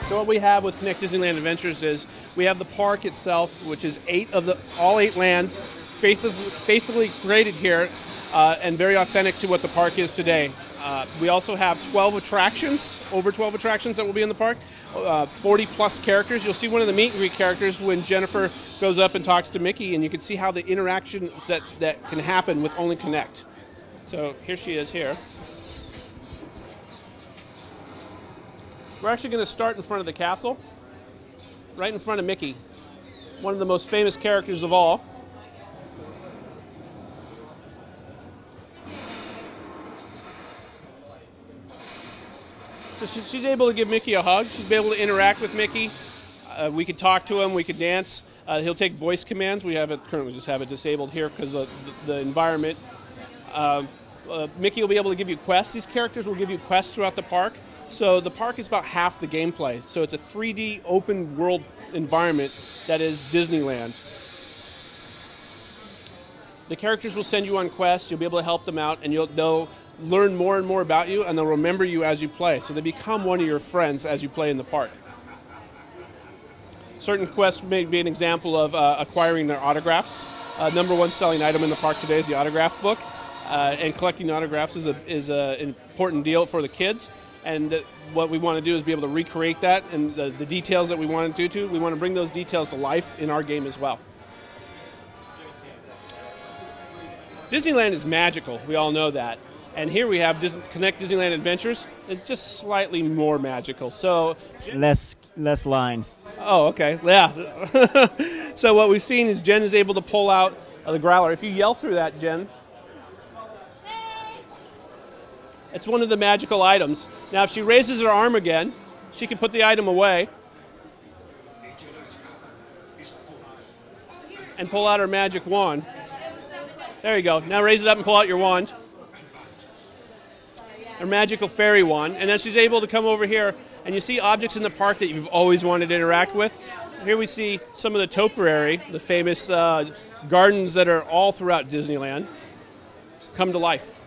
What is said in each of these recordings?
So what we have with Kinect Disneyland Adventures is we have the park itself, which is all eight lands, faithfully created here and very authentic to what the park is today. We also have 12 attractions, over 12 attractions that will be in the park, 40 plus characters. You'll see one of the meet and greet characters when Jennifer goes up and talks to Mickey, and you can see how the interactions that can happen with only Kinect. So here she is here. We're actually going to start in front of the castle, right in front of Mickey, one of the most famous characters of all. So she's able to give Mickey a hug. She's able to interact with Mickey. We could talk to him. We could dance. He'll take voice commands. We currently just have it disabled here because of the environment. Mickey will be able to give you quests. These characters will give you quests throughout the park. So the park is about half the gameplay. So it's a 3D open world environment that is Disneyland. The characters will send you on quests. You'll be able to help them out, and they'll learn more and more about you, and they'll remember you as you play. So they become one of your friends as you play in the park. Certain quests may be an example of acquiring their autographs. Number one selling item in the park today is the autograph book, and collecting autographs is an important deal for the kids. And what we want to do is be able to recreate that, and the details that we want to do we want to bring those details to life in our game as well. Disneyland is magical, we all know that. And here we have Kinect Disneyland Adventures. It's just slightly more magical. So less lines. Oh, okay, yeah. So what we've seen is Jen is able to pull out the growler. If you yell through that, Jen, it's one of the magical items. Now, if she raises her arm again, she can put the item away and pull out her magic wand. There you go. Now raise it up and pull out your wand. Her magical fairy wand. And then she's able to come over here, and you see objects in the park that you've always wanted to interact with. Here we see some of the topiary, the famous gardens that are all throughout Disneyland, come to life.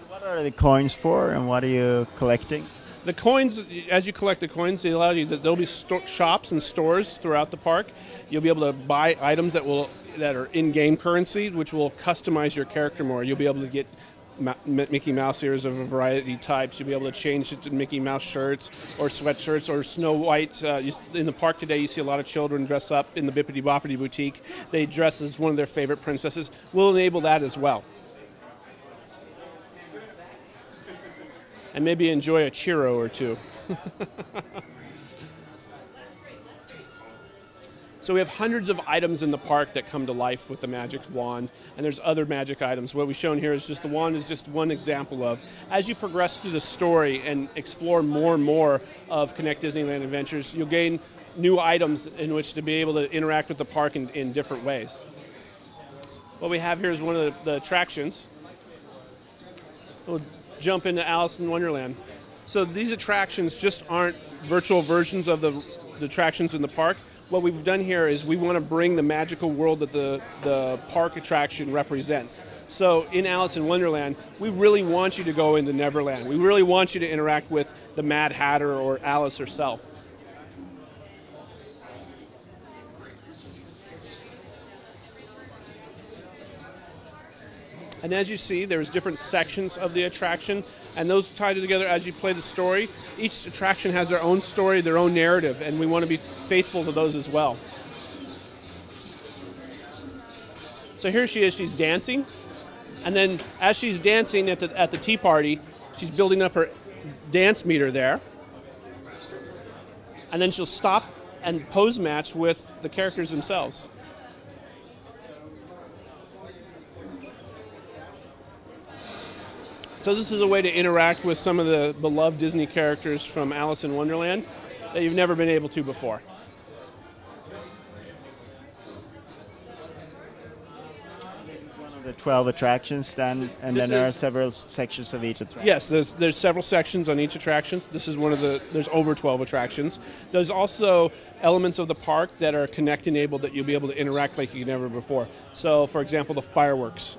What are the coins for, and what are you collecting? The coins, as you collect the coins, they allow you. There'll be shops and stores throughout the park. You'll be able to buy items that are in-game currency, which will customize your character more. You'll be able to get Mickey Mouse ears of a variety of types. You'll be able to change it to Mickey Mouse shirts or sweatshirts or Snow White. In the park today, you see a lot of children dress up in the Bippity Boppity Boutique. They dress as one of their favorite princesses. We'll enable that as well. And maybe enjoy a churro or two. So we have hundreds of items in the park that come to life with the magic wand, and there's other magic items. What we've shown here is just the wand is just one example of. As you progress through the story and explore more and more of Kinect Disneyland Adventures, you'll gain new items in which to be able to interact with the park in different ways. What we have here is one of the attractions. We'll jump into Alice in Wonderland. So these attractions just aren't virtual versions of the attractions in the park. What we've done here is we want to bring the magical world that the park attraction represents. So in Alice in Wonderland, we really want you to go into Neverland. We really want you to interact with the Mad Hatter or Alice herself. And as you see, there's different sections of the attraction, and those tie together as you play the story. Each attraction has their own story, their own narrative, and we want to be faithful to those as well. So here she is, she's dancing, and then as she's dancing at the tea party, she's building up her dance meter there, and then she'll stop and pose match with the characters themselves. So this is a way to interact with some of the beloved Disney characters from Alice in Wonderland that you've never been able to before. This is one of the 12 attractions then, and This then there are is- several sections of each attraction. Yes, there's several sections on each attraction. This is one of there's over 12 attractions. There's also elements of the park that are Kinect enabled that you'll be able to interact like you never before. So, for example, the fireworks.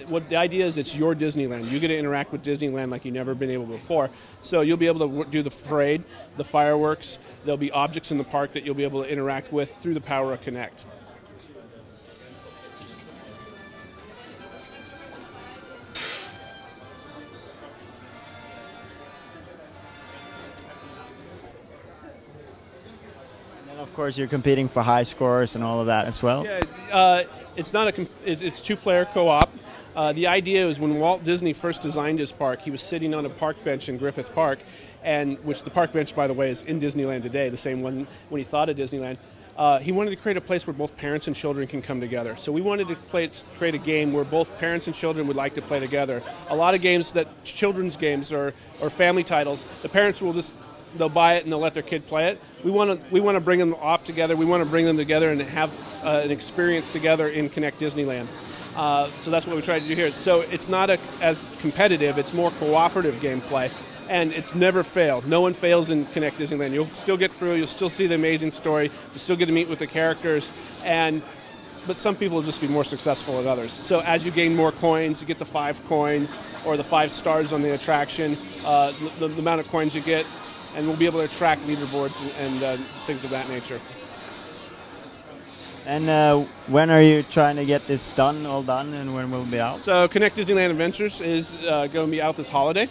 What the idea is, it's your Disneyland. You get to interact with Disneyland like you've never been able before. So you'll be able to do the parade, the fireworks. There'll be objects in the park that you'll be able to interact with through the power of Kinect. And of course, you're competing for high scores and all of that as well. Yeah, it's not it's two-player co-op. The idea is when Walt Disney first designed his park, he was sitting on a park bench in Griffith Park, and which the park bench, by the way, is in Disneyland today, the same one when he thought of Disneyland. He wanted to create a place where both parents and children can come together. So we wanted to create a game where both parents and children would like to play together. A lot of games children's games or family titles, the parents will they'll buy it and they'll let their kid play it. We want to bring them off together. We want to bring them together and have an experience together in Kinect Disneyland. So that's what we try to do here. So it's not as competitive. It's more cooperative gameplay. And it's never failed. No one fails in Kinect Disneyland. You'll still get through. You'll still see the amazing story. You'll still get to meet with the characters. But some people will just be more successful than others. So as you gain more coins, you get the 5 coins or the 5 stars on the attraction, the amount of coins you get, and we'll be able to track leaderboards and things of that nature. And when are you trying to get this all done, and when will it be out? So Kinect Disneyland Adventures is going to be out this holiday.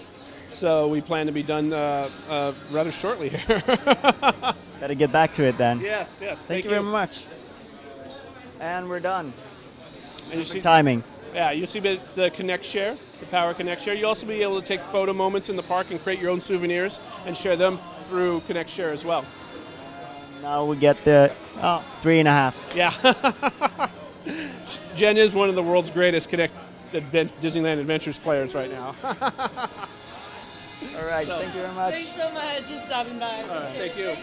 So we plan to be done rather shortly here. Better get back to it then. Yes. Thank you very much. And we're done. And you see, Timing. yeah, you see the Kinect Share, the Power Kinect Share. You'll also be able to take photo moments in the park and create your own souvenirs and share them through Kinect Share as well. Now we get the 3.5. Yeah. Jen is one of the world's greatest Kinect Disneyland Adventures players right now. All right, thank you very much. Thanks so much for stopping by. All right, thank you.